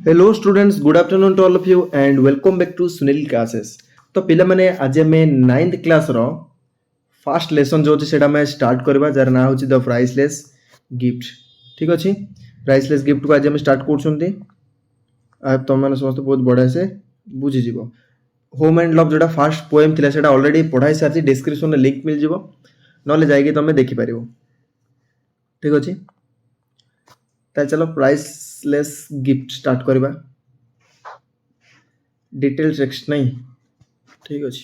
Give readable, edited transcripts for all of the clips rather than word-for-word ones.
Hello students, good afternoon to all of you and welcome back to Sunil classes. तो पिला माने आज आम 9th class row first lesson जो सेटा मैं स्टार्ट करबा जार ना होची द प्राइसलेस गिफ्ट। ठीक अछि, प्राइसलेस गिफ्ट को आज हम स्टार्ट करछुंती। आ तुम माने समस्त बहुत बड़ा से बुझी जीवो। होम एंड लव जोटा फर्स्ट पोएम थिला सेटा ऑलरेडी पढ़ाई सारची, डिस्क्रिप्शन में लिंक मिल जीवो, नले जाईकी तमे देखि परिबो। ठीक अछि, ताले चलो प्राइसलेस गिफ्ट स्टार्ट करबा। डिटेल्स टेक्स्ट नहीं। ठीक अछि,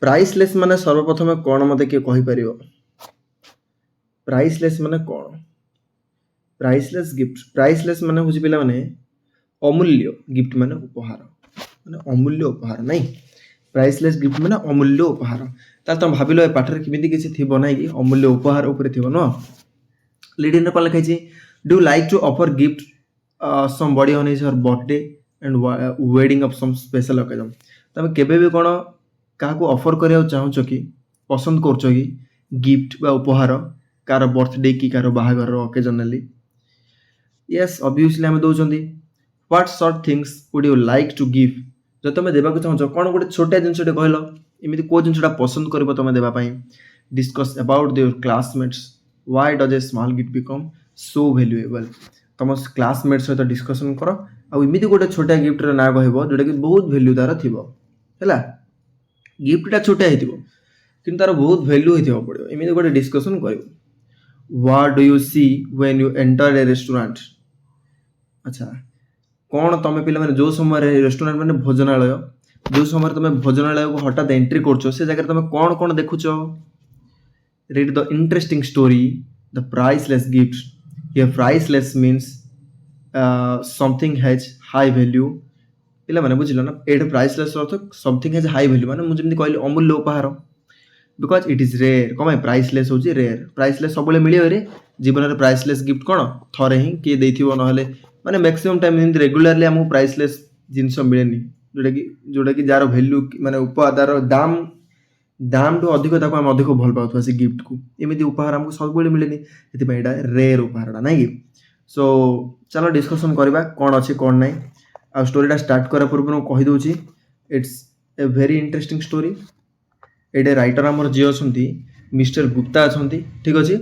प्राइसलेस माने सर्वप्रथम कौन मते के कहि परियो? प्राइसलेस माने कौन? प्राइसलेस गिफ्ट, प्राइसलेस माने होची पिला माने अमूल्य, गिफ्ट माने उपहार, माने अमूल्य उपहार नहीं। प्राइसलेस गिफ्ट माने अमूल्य उपहार। ताल तुम भाबिलो ए पाठर किमिति किछि थिबो नाही कि अमूल्य उपहार ऊपर थिबो न। लीडिंग कॉल लिखाई छी, do like to offer gift somebody on his her birthday and wedding of some special occasion. तमे केबे भी कोन काको ऑफर करिया चाहूछ कि पसंद करछ कि गिफ्ट बा उपहार कार बर्थडे की कार बाहागर ओकेजनली? यस, ऑब्वियसली हम दोचंदी। What sort things would you like to give? जो तमे देबा को चाहूछ कोन गोटे छोटा जिंसटे कहलो, इमिति को जिंसटा पसंद करबो तमे देबा पई। Discuss about your classmates, why does a small gift become so valuable? तुम क्लासमेट सहित डिस्कशन कर आ इमिति गोटे छोटा गिफ्ट रा ना कहबो जोटा कि बहुत वैल्यू तार थिबो। हैला, गिफ्टटा छोटा हेतिबो किंतु तार बहुत वैल्यू हेतिबो पड़ियो, इमिति गोटे डिस्कशन करिवो। What do you see when you enter a restaurant? अच्छा, कौन तमे पिला माने जो समय रेस्टोरेंट माने भोजनालय, जो समय तमे भोजनालय को हठात एंट्री करछो से जगह तमे कौन कौन देखुछो? Read the interesting story, the priceless gift. Here priceless means something has high value। पिला माने बुझिलो ना, एट प्राइसलेस अर्थ समथिंग हैज हाई वैल्यू, माने मु जेमति कहली अमूल्य उपहार। बिकॉज इट इज रेयर, कम प्राइसलेस होची रेयर। प्राइसलेस सबले मिलियो रे, जीवन रे प्राइसलेस गिफ्ट कोन थरे ही के देथिबो, नहले माने मैक्सिमम टाइम इन रेगुलरली हमहु प्राइसलेस जिंस मिलेनी, जोटा कि जार वैल्यू माने उपहार दाम दाम टू अधिक ताको हम अधिक भल पाउथवा से गिफ्ट को। एमिति उपहार हमको सब बेले मिलेनी, एति एटा रेयर उपहारडा नाही कि। सो चलो डिस्कशन करबा कोन अछि कोन नाही। आ स्टोरीटा स्टार्ट करा पूर्व कहि दोची, it's a very interesting story. एटे राइटर हमर जे अछंती मिस्टर गुप्ता अछंती। ठीक अछि,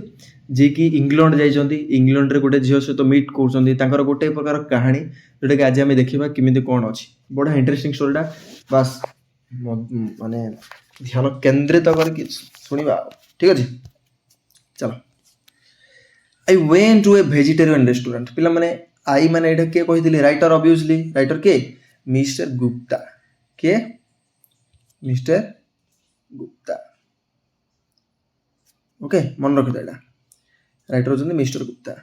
जे कि इंग्लैंड जाइछंती। इंग्लैंड रे गोटे झियो सहित मीट करछंती, तांकर गोटे प्रकार कहानी जोटा कि आज हम देखिबा किमिति कोन अछि। बडा इंटरेस्टिंग स्टोरीटा, बस माने ध्यान केंद्रित करके सुनिबा। ठीक अछि, चलो। I went to a vegetarian restaurant. पिला माने आई माने एटा के कहिदिले? राइटर, ऑब्वियसली राइटर के मिस्टर गुप्ता। के मिस्टर गुप्ता। ओके, मन रखि देला, राइटर होचंदी mister Gupta.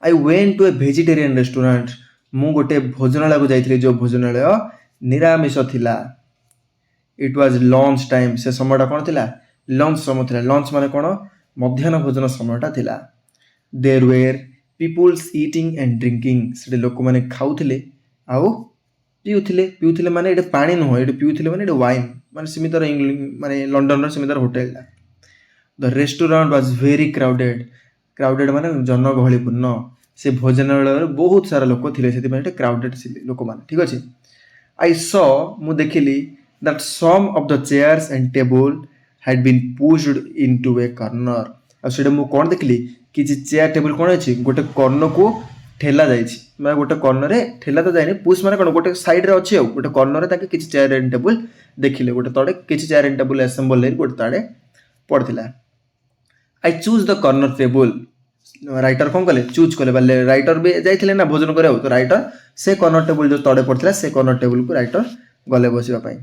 I went to a vegetarian restaurant. मु गोटे भोजनालय को जाइथिले, जो भोजनालय निरामिष थिला। It was lunch time. से समयटा कौन थिला? लंच समय थिला। लंच माने कौन? मध्याह्न भोजन समयटा थिला। There were peoples eating and drinking. से लोक माने खाउथिले आउ पिउथिले माने एटे पानी न हो, एटे पिउथिले माने एटे वाइन, माने सिमितर माने लंडन रो सिमितर होटल ला। The restaurant was very crowded. Crowded माने जनगहलीपूर्ण। से भोजनालय बहुत सारा लोक थिले, सेति माने क्राउडेड थिले लोक माने। ठीक अछि, आई सॉ, मु देखिली that some of the chairs and table had been pushed into a corner। आ सेटा मु कोन देखली कि चेयर टेबल कोन अछि गोटे कॉर्नर को ठेला जाइछि, माने गोटे कॉर्नर रे ठेला तो जाइनि, पुश माने कोन गोटे साइड रे अछि, गोटे कॉर्नर रे ताके किछि चेयर एंड टेबल देखिले, गोटे तळे किछि चेयर एंड टेबल असेंबल ले गोटे तळे पड़थिला। I choose the corner table. Writer कोन कले? चूज कले। बाले राइटर भी जाइथिले ना भोजन करे, तो राइटर से कॉर्नर टेबल जो तळे पड़थिला से कॉर्नर टेबल को राइटर गले बसिबा पई।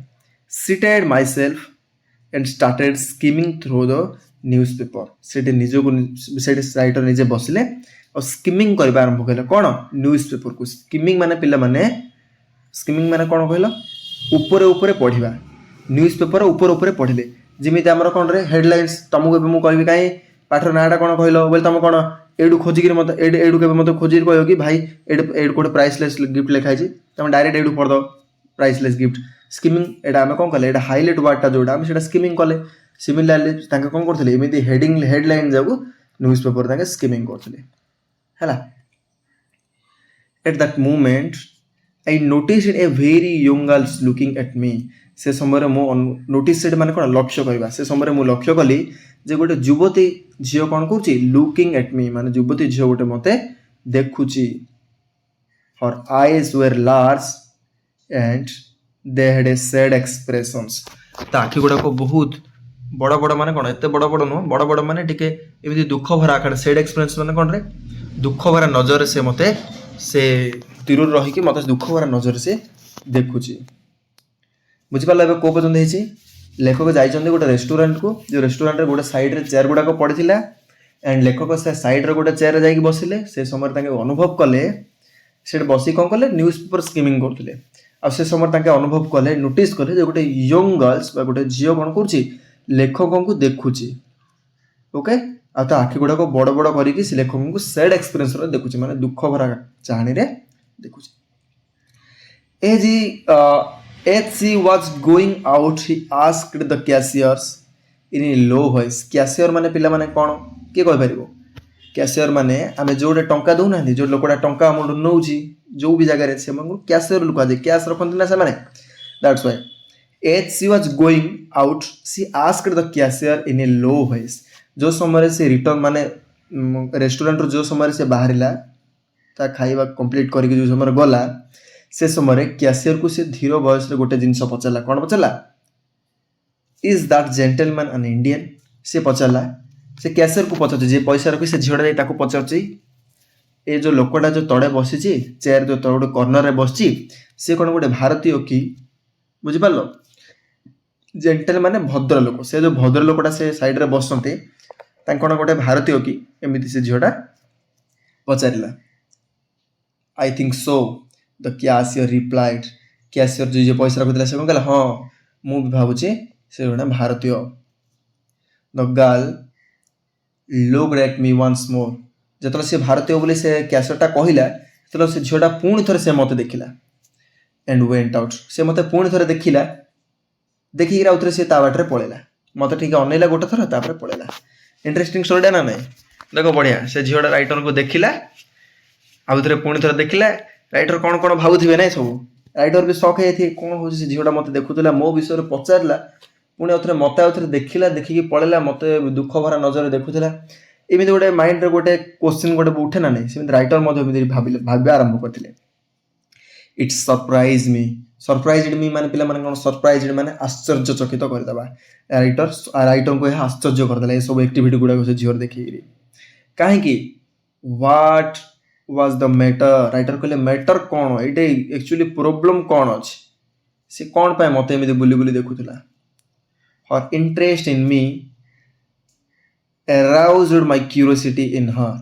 Seated myself and started skimming through the newspaper। सेटे निजो को सेटे राइटर निजे बसिले और स्किमिंग करबा आरंभ कले। कोन? न्यूज़पेपर को। स्किमिंग माने पिला माने, स्किमिंग माने कोन कहलो? ऊपर ऊपर पढिबा। न्यूज़पेपर ऊपर ऊपर पढिले, जिमिति हमर कोन रे हेडलाइंस। तमको मु कहबी काई पाठर नाटा कोन कहलो बोल, तम कोन एडु खोजी कि मत एडु के मत खोजी कहयो कि भाई एडु कोड प्राइसलेस गिफ्ट लिखाई छी, तम डायरेक्ट एडु पढ दो प्राइसलेस गिफ्ट। स्किमिंग एटा हम कोन कले, एटा हाइलाइट वर्डटा जोडा हम सेटा स्किमिंग कले। सिमिलरली ताके कोन करथले, एमिति हेडिंग हेडलाइन जागु न्यूज़पेपर ताके स्किमिंग करथले। हैला, At that moment, I noticed a very young girl looking at me. ସେ ସମୟରେ ମୁଁ ନୋଟିସ୍ ସେଟ୍ ମାନେ କ'ଣ ଲକ୍ଷ୍ୟ କରିବା ସେ ସମୟରେ ମୁଁ ଲକ୍ଷ୍ୟ କଲି ଯେ ଗୋଟେ ଯୁବତୀ ଝିଅ କ'ଣ କରୁଛି ଲୁକିଂ ଏଟ୍ ମି ମାନେ ଯୁବତୀ ଝିଅ ଗୋଟେ ମୋତେ ଦେଖୁଛି her eyes were large and they had a sad expressions ତା ଆଖି ଗୁଡ଼ାକ ବହୁତ ବଡ଼ ବଡ଼ ମାନେ କ'ଣ ଏତେ ବଡ଼ ବଡ଼ ନୁହଁ ବଡ଼ ବଡ଼ ମାନେ ଟିକେ ଏମିତି ଦୁଃଖ ଭରା ଆକାରରେ ସେଡ୍ ଏକ୍ସପ୍ରେସନ୍ ମାନେ କ'ଣରେ ଦୁଃଖ ଭରା ନଜରରେ ସେ ମୋତେ ସେ ଦୂରରୁ ରହିକି ମୋତେ ଦୁଃଖ ଭରା ନଜରରେ ସେ ଦେଖୁଛି ବୁଝିପାରିଲ ଏବେ କେଉଁ ପର୍ଯ୍ୟନ୍ତ ହେଇଛି ଲେଖକ ଯାଇଛନ୍ତି ଗୋଟେ ରେଷ୍ଟୁରାଣ୍ଟକୁ ଯେଉଁ ରେଷ୍ଟୁରାଣ୍ଟରେ ଗୋଟେ ସାଇଡ଼୍ରେ ଚେୟାର ଗୁଡ଼ାକ ପଡ଼ିଥିଲା ଆଣ୍ଡ ଲେଖକ ସେ ସାଇଡ଼୍ରେ ଗୋଟେ ଚେୟାରରେ ଯାଇକି ବସିଲେ ସେ ସମୟରେ ତାଙ୍କେ ଅନୁଭବ କଲେ ସେଠି ବସି କ'ଣ କଲେ ନ୍ୟୁଜ୍ ପେପର ସ୍କିମିଂ କରୁଥିଲେ ଆଉ ସେ ସମୟରେ ତାଙ୍କେ ଅନୁଭବ କଲେ ନୋଟିସ୍ କଲେ ଯେ ଗୋଟେ ୟଙ୍ଗ ଗର୍ଲସ ବା ଗୋଟେ ଝିଅ କ'ଣ କରୁଛି ଲେଖକଙ୍କୁ ଦେଖୁଛି ଓକେ ଆଉ ତା ଆଖି ଗୁଡ଼ାକ ବଡ଼ ବଡ଼ କରିକି ସେ ଲେଖକଙ୍କୁ ସେଡ୍ ଏକ୍ସପିରିଏନ୍ସରେ ଦେଖୁଛି ମାନେ ଦୁଃଖ ଭରା ଚାହାଣୀରେ ଦେଖୁଛି as she was going out he asked the cashiers in a low voice cashier ମାନେ ପିଲାମାନେ କ'ଣ କିଏ କହିପାରିବ କ୍ୟାସିୟର ମାନେ ଆମେ ଯେଉଁଟା ଟଙ୍କା ଦେଉନାହାନ୍ତି ଯେଉଁ ଲୋକଟା ଟଙ୍କା ଆମଠୁ ନେଉଛି ଯେଉଁ ବି ଜାଗାରେ ସେମାନଙ୍କୁ କ୍ୟାସିୟର ଲୋକ ଆଜି କ୍ୟାସ୍ ରଖନ୍ତି ନା ସେମାନେ that's Y as she was going out she asked the cashier in a low voice ଯେଉଁ ସମୟରେ ସେ ରିଟର୍ନ ମାନେ ରେଷ୍ଟୁରାଣ୍ଟରୁ ଯେଉଁ ସମୟରେ ସେ ବାହାରିଲା ତା ଖାଇବା କମ୍ପ୍ଲିଟ୍ କରିକି ଯେଉଁ ସମୟରେ ଗଲା ସେ ସମୟରେ କ୍ୟାସିୟରକୁ ସେ ଧୀର ବୟସରେ ଗୋଟେ ଜିନିଷ ପଚାରିଲା କ'ଣ ପଚାରିଲା ଇଜ୍ ଦ୍ୟାଟ୍ ଜେଣ୍ଟଲମ୍ୟାନ୍ ଆନ୍ ଇଣ୍ଡିଆନ୍ ସେ ପଚାରିଲା ସେ କ୍ୟାସିୟରକୁ ପଚାରୁଛି ଯିଏ ପଇସା ରଖି ସେ ଝିଅଟା ଯାଇ ତାକୁ ପଚାରୁଛି ଏ ଯେଉଁ ଲୋକଟା ଯେଉଁ ତଳେ ବସିଛି ଚେୟାର ଯେଉଁ ତଳେ ଗୋଟେ କର୍ଣ୍ଣରରେ ବସିଛି ସେ କ'ଣ ଗୋଟେ ଭାରତୀୟ କି ବୁଝିପାରିଲ ଜେଣ୍ଟଲ ମାନେ ଭଦ୍ର ଲୋକ ସେ ଯେଉଁ ଭଦ୍ର ଲୋକଟା ସେ ସାଇଡ଼ରେ ବସନ୍ତି ତାଙ୍କ କ'ଣ ଗୋଟେ ଭାରତୀୟ କି ଏମିତି ସେ ଝିଅଟା ପଚାରିଲା I think so the cashier replied cashier ଯିଏ ପଇସା ରଖୁଥିଲା ସେ କ'ଣ କହିଲା ହଁ ମୁଁ ବି ଭାବୁଛି ସେ ଗୋଟେ ଭାରତୀୟ the girl looked at me once more ଯେତେବେଳେ ସେ ଭାରତୀୟ ବୋଲି ସେ କ୍ୟାସିୟରଟା କହିଲା ସେତେବେଳେ ସେ ଝିଅଟା ପୁଣି ଥରେ ସେ ମୋତେ ଦେଖିଲା and went out ସେ ମୋତେ ପୁଣି ଥରେ ଦେଖିଲା ଦେଖିକି ଆଉ ଥରେ ସେ ତା ବାଟରେ ପଳେଇଲା ମୋତେ ଟିକେ ଅନେଇଲା ଗୋଟେ ଥର ତାପରେ ପଳେଇଲା ଇଣ୍ଟରେଷ୍ଟିଂ ଷ୍ଟୋରିଟା ନା ନାହିଁ ଦେଖ ବଢ଼ିଆ ସେ ଝିଅଟା ରାଇଟରଙ୍କୁ ଦେଖିଲା ଆଉ ଥରେ ପୁଣି ଥରେ ଦେଖିଲା ରାଇଟର କ'ଣ କ'ଣ ଭାବୁଥିବେ ନାହିଁ ସବୁ ରାଇଟର ବି ସକ୍ ହେଇଯାଇଥିବେ କ'ଣ ହେଉଛି ସେ ଝିଅଟା ମୋତେ ଦେଖୁଥିଲା ମୋ ବିଷୟରେ ପଚାରିଲା ପୁଣି ଆଉ ଥରେ ମୋତେ ଆଉ ଥରେ ଦେଖିଲା ଦେଖିକି ପଳେଇଲା ମୋତେ ଦୁଃଖ ଭରା ନଜରରେ ଦେଖୁଥିଲା ଏମିତି ଗୋଟେ ମାଇଣ୍ଡରେ ଗୋଟେ କ୍ୱେଶ୍ଚିନ୍ ଗୋଟେ ଉଠେ ନା ନାହିଁ ସେମିତି ରାଇଟର ମଧ୍ୟ ଏମିତି ଭାବିବା ଆରମ୍ଭ କରିଥିଲେ ଇଟ୍ ସରପ୍ରାଇଜ୍ ମି ମାନେ ପିଲାମାନେ କ'ଣ ସରପ୍ରାଇଜ୍ ମାନେ ଆଶ୍ଚର୍ଯ୍ୟଚକିତ କରିଦେବା ରାଇଟରଙ୍କୁ ଏହା ଆଶ୍ଚର୍ଯ୍ୟ କରିଦେଲା ଏସବୁ ଆକ୍ଟିଭିଟି ଗୁଡ଼ାକ ସେ ଝିଅର ଦେଖିକିରି କାହିଁକି what was the matter writer କହିଲେ ମ୍ୟାଟର କ'ଣ ଏଇଟା ଆକ୍ଚୁଆଲି ପ୍ରୋବ୍ଲେମ୍ କ'ଣ ଅଛି ସେ କ'ଣ ପାଇଁ ମୋତେ ଏମିତି ବୁଲି ବୁଲି ଦେଖୁଥିଲା her interest in me aroused my curiosity in her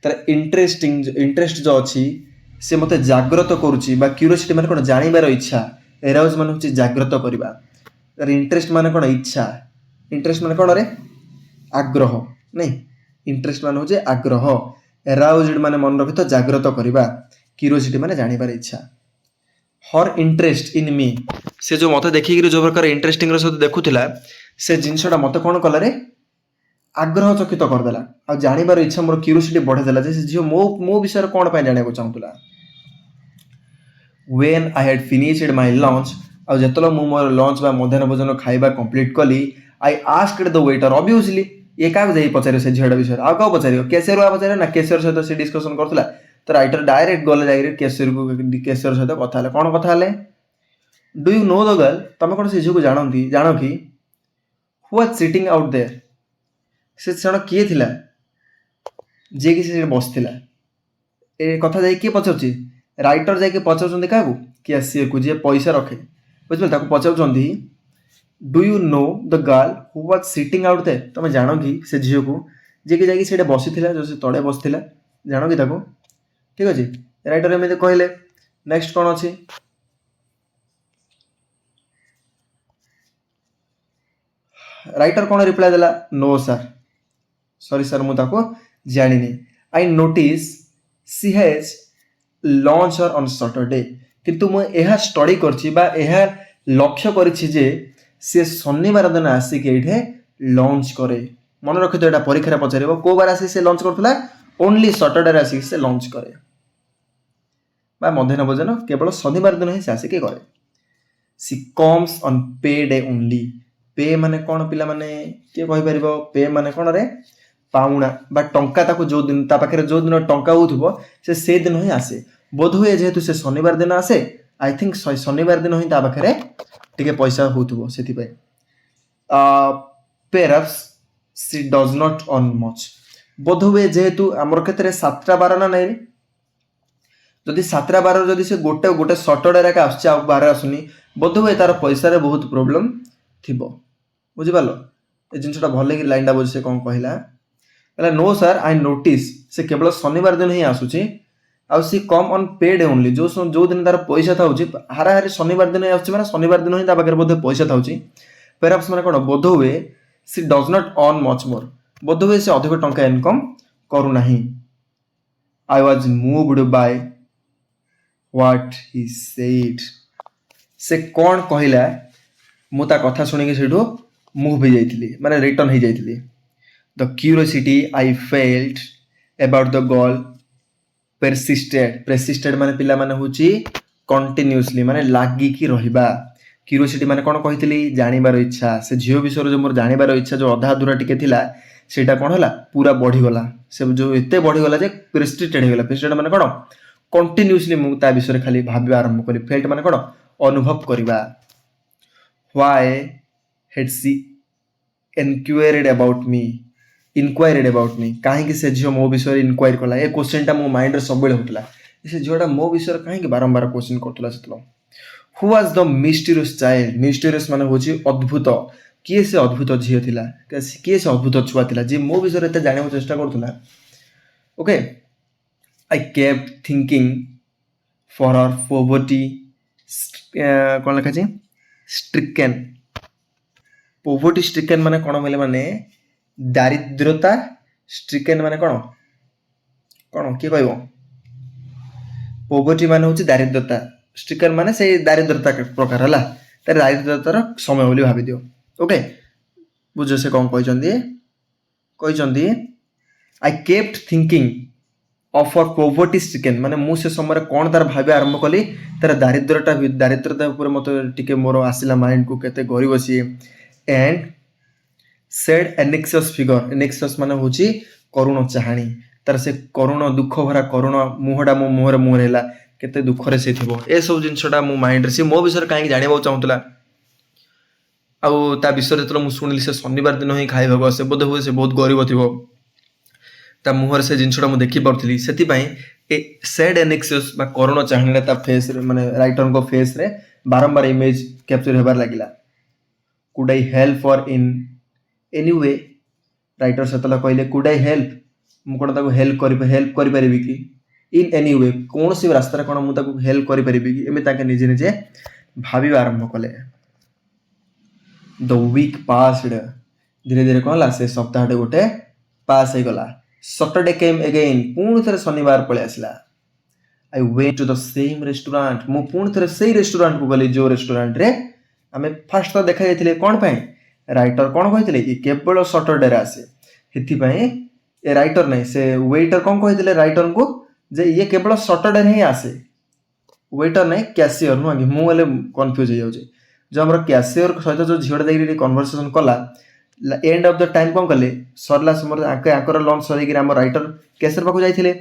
ତାର ଇଣ୍ଟରେଷ୍ଟ ଯେଉଁ ଅଛି ସେ ମୋତେ ଜାଗ୍ରତ କରୁଛି ବା କ୍ୟୁରିଓସିଟି ମାନେ କ'ଣ ଜାଣିବାର ଇଚ୍ଛା ଏରାଉଜ୍ ମାନେ ହେଉଛି ଜାଗ୍ରତ କରିବା ତାର ଇଣ୍ଟରେଷ୍ଟ ମାନେ କ'ଣ ଇଚ୍ଛା ଇଣ୍ଟରେଷ୍ଟ ମାନେ କ'ଣରେ ଆଗ୍ରହ ନାଇଁ ଇଣ୍ଟରେଷ୍ଟ ମାନେ ହେଉଛି ଆଗ୍ରହ ଏରାଉଜଡ୍ ମାନେ ମନେ ରଖିତ ଜାଗ୍ରତ କରିବା କ୍ୟୁରିଓସିଟି ମାନେ ଜାଣିବାର ଇଚ୍ଛା ହର୍ ଇଣ୍ଟରେଷ୍ଟ ଇନ୍ ମି ସେ ଯେଉଁ ମୋତେ ଦେଖିକିରି ଯେଉଁ ପ୍ରକାର ଇଣ୍ଟରେଷ୍ଟିଂର ସହିତ ଦେଖୁଥିଲା ସେ ଜିନିଷଟା ମୋତେ କ'ଣ କଲାରେ ଆଗ୍ରହ ଚକିତ କରିଦେଲା ଆଉ ଜାଣିବାର ଇଚ୍ଛା ମୋର କ୍ୟୁରିଓସିଟି ବଢ଼େଇଦେଲା ଯେ ସେ ଝିଅ ମୋ ବିଷୟରେ କ'ଣ ପାଇଁ ଜାଣିବାକୁ ଚାହୁଁଥିଲା when I had finished my lunch ଆଉ ଯେତେବେଳେ ମୁଁ ମୋର ଲଞ୍ଚ ବା ମଧ୍ୟାହ୍ନ ଭୋଜନ ଖାଇବା କମ୍ପ୍ଲିଟ୍ କଲି I asked the waiter obviously ଇଏ କାହାକୁ ଯାଇ ପଚାରିବ ସେ ଝିଅଟା ବିଷୟରେ ଆଉ କାହାକୁ ପଚାରିବ କ୍ୟାସିୟର ପଚାରିବ ନା କ୍ୟାସିୟର ସହିତ ସେ ଡିସ୍କସନ୍ କରୁଥିଲା ତ ରାଇଟର ଡାଇରେକ୍ଟ ଗଲେ ଯାଇକରି କ୍ୟାସିୟର ସହିତ କଥା ହେଲେ କ'ଣ କଥା ହେଲେ do you know the girl ତମେ କ'ଣ ସେ ଝିଅକୁ ଜାଣ କି who was sitting out there ସେ ଜଣ କିଏ ଥିଲା ଯିଏକି ସେ ବସିଥିଲା ଏ କଥା ଯାଇକି କିଏ ପଚାରୁଛି ରାଇଟର ଯାଇକି ପଚାରୁଛନ୍ତି କାହାକୁ କ୍ୟାସିୟରକୁ ଯିଏ ପଇସା ରଖେ ବୁଝିପାରିଲେ ତାକୁ ପଚାରୁଛନ୍ତି do you know the girl who was sitting out there ତମେ ଜାଣ କି ସେ ଝିଅକୁ ଯିଏକି ଯାଇକି ସେଇଟା ବସିଥିଲା ଯେଉଁ ସେ ତଳେ ବସିଥିଲା ଜାଣ କି ତାକୁ ଠିକ୍ ଅଛି ରାଇଟର ଏମିତି କହିଲେ ନେକ୍ସଟ କ'ଣ ଅଛି ରାଇଟର କ'ଣ ରିପ୍ଲାଏ ଦେଲା नो ସରି ସାର୍ ମୁଁ ତାକୁ ଜାଣିନି I notice she has lunch on Saturday କିନ୍ତୁ ମୁଁ ଏହା ଷ୍ଟଡି କରିଛି ବା ଏହା ଲକ୍ଷ୍ୟ କରିଛି ଯେ ସେ ଶନିବାର ଦିନ ଆସିକି ଏଇଠି ଲଞ୍ଚ କରେ ମନେ ରଖିଥିବ ଏଇଟା ପରୀକ୍ଷାରେ ପଚାରିବ କେଉଁ ବାର ଆସିକି ସେ ଲଞ୍ଚ କରୁଥିଲା ଓନ୍ଲି ସଟରଡେରେ ଆସିକି ସେ ଲଞ୍ଚ କରେ বা ମଧ୍ୟାହ୍ନ ଭୋଜନ କେବଳ ଶନିବାର ଦିନ ହିଁ ସେ ଆସିକି କରେ। C comes on pay day only. Pay ମାନେ କ'ଣ ପିଲାମାନେ କିଏ କହିପାରିବ? ପେ ମାନେ କ'ଣ ରେ? ପାଉଣା ବା ଟଙ୍କା। ତାକୁ ଯେଉଁ ଦିନ ତା ପାଖରେ ଯେଉଁ ଦିନ ଟଙ୍କା ହେଉଥିବ ସେ ସେଇଦିନ ହିଁ ଆସେ। ବୋଧହୁଏ ଯେହେତୁ ସେ ଶନିବାର ଦିନ ଆସେ, ଆଇ ଥିଙ୍କ ଶନିବାର ଦିନ ହିଁ ତା ପାଖରେ ଟିକେ ପଇସା ହେଉଥିବ ସେଥିପାଇଁ। Perhaps she does not earn much. ବୋଧହୁଏ ଯେହେତୁ ଆମର କେତେରେ 7ଟା ବାର ନା ନାହିଁ, ଯଦି 7ଟା ବାର ଯଦି ସେ ଗୋଟେ ସଟରଡେ ଏକା ଆସୁଛି ଆଉ ବାର ଆସୁନି, ବୋଧହୁଏ ତାର ପଇସାରେ ବହୁତ ପ୍ରୋବ୍ଲେମ୍ ଥିବ। ବୁଝିପାରିଲ? ଏ ଜିନିଷଟା ଭଲକି ଲାଇନ୍ଟା ବୁଝି ସେ କ'ଣ କହିଲା କହିଲା, ନୋ ସାର୍ ଆଇ ନୋଟିସ୍ ସେ କେବଳ ଶନିବାର ଦିନ ହିଁ ଆସୁଛି। ଆଉ she come on paid only. ଯେଉଁ ଦିନ ତାର ପଇସା ଥାଉଛି, ହାରାହାରି ଶନିବାର ଦିନ ହିଁ ଆସୁଛି ମାନେ ଶନିବାର ଦିନ ହିଁ ତା ପାଖରେ ବୋଧେ ପଇସା ଥାଉଛି। ପେରାପ୍ସ ମାନେ କ'ଣ? ବୋଧହୁଏ she does not earn much more. ବୋଧହୁଏ ସେ ଅଧିକ ଟଙ୍କା ଇନକମ୍ କରୁନାହିଁ। I was moved by what he said. ସେ କ'ଣ କହିଲା ମୁଁ ତା କଥା ଶୁଣିକି ସେଇଠୁ ମୁଭ୍ ହେଇଯାଇଥିଲି, ମାନେ ରିଟର୍ନ ହେଇଯାଇଥିଲି। The curiosity I felt about the girl persisted ମାନେ ପିଲାମାନେ ହେଉଛି କଣ୍ଟିନ୍ୟୁଅସଲି, ମାନେ ଲାଗିକି ରହିବା। କ୍ୟୁରିଓସିଟି ମାନେ କ'ଣ କହିଥିଲି? ଜାଣିବାର ଇଚ୍ଛା। ସେ ଝିଅ ବିଷୟରେ ଯେଉଁ ମୋର ଜାଣିବାର ଇଚ୍ଛା ଯେଉଁ ଅଧା ଅଧୁରା ଟିକେ ଥିଲା, ସେଇଟା କ'ଣ ହେଲା? ପୁରା ବଢ଼ିଗଲା। ସେ ଯେଉଁ ଏତେ ବଢ଼ିଗଲା ଯେ ପ୍ରେସିଷ୍ଟେଡ୍ ହେଇଗଲା। ପ୍ରେସିଷ୍ଟେଡ୍ ମାନେ କ'ଣ? କଣ୍ଟିନ୍ୟୁଅସଲି ମୁଁ ତା ବିଷୟରେ ଖାଲି ଭାବିବା ଆରମ୍ଭ କଲି। ଫେଲ୍ଟ ମାନେ କ'ଣ? ଅନୁଭବ କରିବା। ହ୍ୱାଇ ହେଡ୍ ସି ଇନକ୍ୱାରିଡ୍ ଆବାଉଟ୍ ମି। କାହିଁକି ସେ ଝିଅ ମୋ ବିଷୟରେ ଇନକ୍ୱାରି କଲା? ଏ କ୍ୱେଶ୍ଚିନ୍ଟା ମୋ ମାଇଣ୍ଡରେ ସବୁବେଳେ ହେଉଥିଲା। ସେ ଝିଅଟା ମୋ ବିଷୟରେ କାହିଁକି ବାରମ୍ବାର କ୍ୱେଶ୍ଚିନ୍ କରୁଥିଲା ସେତେବେଳେ। Who was the ମିଷ୍ଟେରିୟସ୍ child? ମିଷ୍ଟେରିୟସ୍ ମାନେ ହେଉଛି ଅଦ୍ଭୁତ। କିଏ ସେ ଅଦ୍ଭୁତ ଝିଅ ଥିଲା? କିଏ ସେ ଅଦ୍ଭୁତ ଛୁଆ ଥିଲା ଯିଏ ମୋ ବିଷୟରେ ଏତେ ଜାଣିବାକୁ ଚେଷ୍ଟା କରୁଥିଲା? Okay, I kept thinking for her poverty କ'ଣ ଲେଖାଛି? ଷ୍ଟ୍ରିକେନ୍। ପୋଭର୍ଟି ଷ୍ଟ୍ରିକେନ୍ ମାନେ କ'ଣ କହିଲେ? ମାନେ ଦାରିଦ୍ରତା। ଷ୍ଟ୍ରିକେନ୍ ମାନେ କ'ଣ? କିଏ କହିବ? ପୋଭର୍ଟି ମାନେ ହେଉଛି ଦାରିଦ୍ରତା। ଷ୍ଟ୍ରିକେନ୍ ମାନେ ସେଇ ଦାରିଦ୍ରତା ପ୍ରକାର ହେଲା। ତାର ଦାରିଦ୍ରତାର ସମୟ ବୋଲି ଭାବିଦିଅ। ଓକେ, ବୁଝ ସେ କ'ଣ କହିଛନ୍ତି? I kept thinking of her poverty stricken ମାନେ ମୁଁ ସେ ସମୟରେ କ'ଣ ତାର ଭାବିବା ଆରମ୍ଭ କଲି? ତାର ଦାରିଦ୍ରତା ଉପରେ ମୋତେ ଟିକେ ମୋର ଆସିଲା ମାଇଣ୍ଡକୁ, କେତେ ଗରିବ ସିଏ। And said anxious figure. Anxious ମାନେ ହେଉଛି କରୁଣ ଚାହାଣୀ। ତାର ସେ କରୁଣ ଦୁଃଖ ଭରା କରୁଣ ମୁହଁଟା ମୋ ମୁହଁରେ ହେଲା। କେତେ ଦୁଃଖରେ ସେ ଥିବ। ଏସବୁ ଜିନିଷଟା ମୋ ମାଇଣ୍ଡରେ, ସେ ମୋ ବିଷୟରେ କାହିଁକି ଜାଣିବାକୁ ଚାହୁଁଥିଲା। ଆଉ ତା ବିଷୟରେ ଯେତେବେଳେ ମୁଁ ଶୁଣିଲି ସେ ଶନିବାର ଦିନ ହିଁ ଖାଇବାକୁ ଆସେ, ବୋଧେ ହୁଏ ସେ ବହୁତ ଗରିବ ଥିବ। ତା ମୁହଁରେ ସେ ଜିନିଷଟା ମୁଁ ଦେଖିପାରୁଥିଲି। ସେଥିପାଇଁ ଏ ସେଡ୍ ଏନେକ୍ସିୟସ୍ ବା କରୁଣ ଚାହାଣୀଟା ତା ଫେସ୍ରେ, ମାନେ ରାଇଟରଙ୍କ ଫେସ୍ରେ ବାରମ୍ବାର ଇମେଜ୍ କ୍ୟାପଚର୍ ହେବାର ଲାଗିଲା। Could I help for in any we? Writer ସେତେବେଳେ କହିଲେ କୁଡ୍ ଆଇ ହେଲ୍ପ, ମୁଁ କ'ଣ ତାକୁ ହେଲ୍ପ କରିପାରିବି କି? ଇନ୍ ଏନି ୱେ, କୌଣସି ରାସ୍ତାରେ କ'ଣ ମୁଁ ତାକୁ ହେଲ୍ପ କରିପାରିବି କି? ଏମିତି ତାଙ୍କେ ନିଜେ ନିଜେ ଭାବିବା ଆରମ୍ଭ କଲେ। ଦ ୱିକ୍ ପାସ୍ଡ। ଧୀରେ ଧୀରେ କ'ଣ ହେଲା? ସେ ସପ୍ତାହଟେ ଗୋଟେ ପାସ୍ ହେଇଗଲା। ସଟରଡେ କେମ୍ ଏଗେନ୍। ପୁଣି ଥରେ ଶନିବାର ପଳେଇ ଆସିଲା। I went to the same restaurant. ମୁଁ ପୁଣି ଥରେ ସେଇ ରେଷ୍ଟୁରାଣ୍ଟକୁ ଗଲି ଯେଉଁ ରେଷ୍ଟୁରାଣ୍ଟରେ ଆମେ ଫାଷ୍ଟ ତ ଦେଖା ଯାଇଥିଲେ। କ'ଣ ପାଇଁ? ରାଇଟର କ'ଣ କହିଥିଲେ କି କେବଳ ସଟରଡେରେ ଆସେ। ସେଥିପାଇଁ ଏ ରାଇଟର ନାହିଁ, ସେ ୱେଟର କ'ଣ କହିଥିଲେ ରାଇଟରଙ୍କୁ ଯେ ଇଏ କେବଳ ସଟରଡେରେ ହିଁ ଆସେ। ୱେଟର ନାହିଁ, କ୍ୟାସିୟର ନୁହଁ କି? ମୁଁ ହେଲେ କନଫ୍ୟୁଜ୍ ହେଇଯାଉଛି। ଯେଉଁ ଆମର କ୍ୟାସିୟର ସହିତ ଯେଉଁ ଝିଅଟା ଯାଇକି କନଭରସେସନ୍ କଲା, ଏଣ୍ଡ ଅଫ୍ ଦ ଟାଇମ୍ କ'ଣ କଲେ? ସରିଲା ସମୟରେ ଆଙ୍କର ଲଞ୍ଚ ସରିକିରି ଆମ ରାଇଟର କ୍ୟାସିୟର ପାଖକୁ ଯାଇଥିଲେ।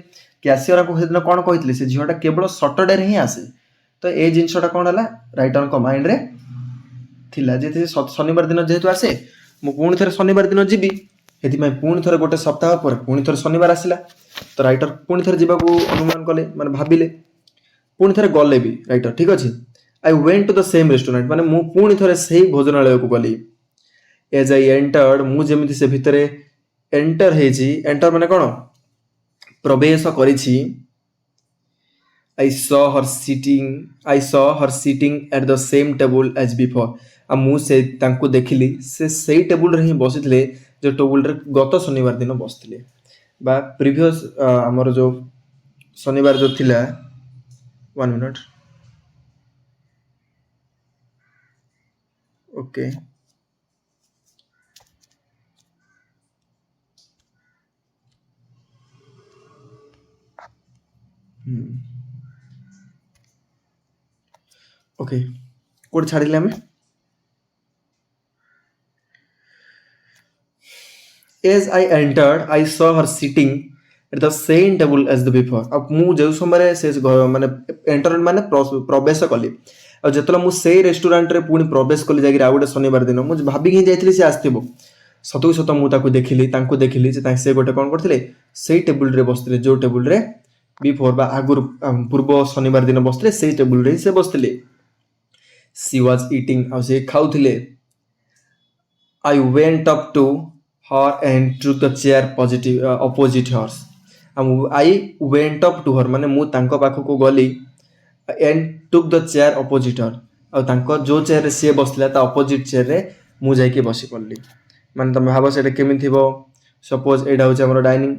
କ୍ୟାସିୟରଙ୍କୁ ସେଦିନ କ'ଣ କହିଥିଲେ? ସେ ଝିଅଟା କେବଳ ସଟରଡେରେ ହିଁ ଆସେ। ତ ଏ ଜିନିଷଟା କ'ଣ ହେଲା? ରାଇଟରଙ୍କ ମାଇଣ୍ଡରେ ଥିଲା ଯେ ଶନିବାର ଦିନ ଯେହେତୁ ଆସେ, ମୁଁ ପୁଣି ଥରେ ଶନିବାର ଦିନ ଯିବି। ସେଥିପାଇଁ ପୁଣି ଥରେ ଗୋଟେ ସପ୍ତାହ ପରେ ପୁଣି ଥରେ ଶନିବାର ଆସିଲା। ତ ରାଇଟର ପୁଣି ଥରେ ଯିବାକୁ ଅନୁମାନ କଲେ, ମାନେ ଭାବିଲେ। ପୁଣି ଥରେ ଗଲେ ବି ରାଇଟର, ଠିକ୍ ଅଛି। I went to the same restaurant ମାନେ ମୁଁ ପୁଣି ଥରେ ସେଇ ଭୋଜନାଳୟକୁ ଗଲି। ଏଜ୍ ଆଇ ଏଣ୍ଟର୍ଡ, ମୁଁ ଯେମିତି ସେ ଭିତରେ ଏଣ୍ଟର ହେଇଛି, ଏଣ୍ଟର ମାନେ କ'ଣ? ପ୍ରବେଶ କରିଛି। I saw her sitting at the same table as before. ଆଉ ମୁଁ ତାଙ୍କୁ ଦେଖିଲି ସେ ସେଇ ଟେବୁଲରେ ହିଁ ବସିଥିଲେ ଯେଉଁ ଟେବୁଲରେ ଗତ ଶନିବାର ଦିନ ବସିଥିଲେ, ବା ପ୍ରିଭିୟସ୍ ଆମର ଯେଉଁ ଶନିବାର ଯେଉଁ ଥିଲା। 1 ମିନିଟ୍। ଓକେ, ओके कोड छाड़िले आमे As I entered, I saw her sitting at the same table as the before. अब ମୁଁ ଯେଉଁ ସମୟରେ ସେ ମାନେ ଏଣ୍ଟର ମାନେ ପ୍ରବେଶ କଲି ଆଉ ଯେତେବେଳେ ମୁଁ ସେଇ ରେଷ୍ଟୁରାଣ୍ଟରେ ପୁଣି ପ୍ରବେଶ କଲି ଯାଇକି ଆଉ ଗୋଟେ ଶନିବାର ଦିନ ମୁଁ ଭାବିକି ହିଁ ଯାଇଥିଲି ସେ ଆସିଥିବ ସତକୁ ସତ ମୁଁ ତାକୁ ଦେଖିଲି ତାଙ୍କୁ ଦେଖିଲି ଯେ ସେ ଗୋଟେ କ'ଣ କରିଥିଲେ ସେଇ ଟେବୁଲରେ ବସିଥିଲେ ଯେଉଁ ଟେବୁଲରେ ବିଫୋର ବା ଆଗରୁ ପୂର୍ବ ଶନିବାର ଦିନ ବସିଥିଲେ ସେଇ ଟେବୁଲରେ ହିଁ ସେ ବସିଥିଲେ ସି ୱାଜ୍ ଇଟିଂ ଆଉ ସେ ଖାଉଥିଲେ I went up to her and took the chair opposite hers. I went up to her माने मु तांको पाखକୁ गली and took the chair opposite her. ଆଉ ତାଙ୍କ जो चेयर रे से बसला ता ऑपोजिट चेयर रे मु जाई के बसी पड़ली माने तमे भाबो सेटा केमि थिबो सपोज एडा होचे हमर डाइनिंग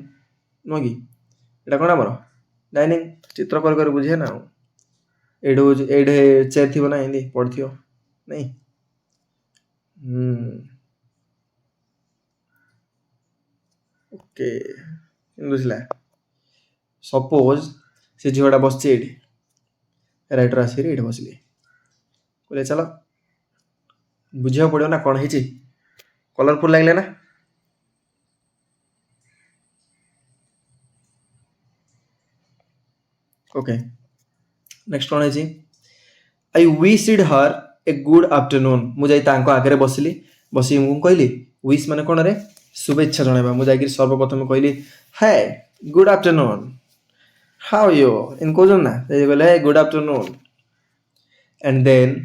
नो कि एडा कोन हमर डाइनिंग चित्र कर बुझे ना एडो एडे चेयर थिबो ना हिंदी पड़थियो नहीं ओके बुझला सपोज से झीटा बस रईटर आस बसले बोले चलो बुझा पड़ो ना कौन है कलरफुल लगे ना ओके नेक्स्ट कौन है आई wished her a good afternoon मुझे आगे बसली बस मुझे कहली विश माने कौन रे शुभेच्छा जनवा मुझे सर्वप्रथम कहली है गुड आफ्टरनून हाउ यू इन कौन ना कहले good afternoon and then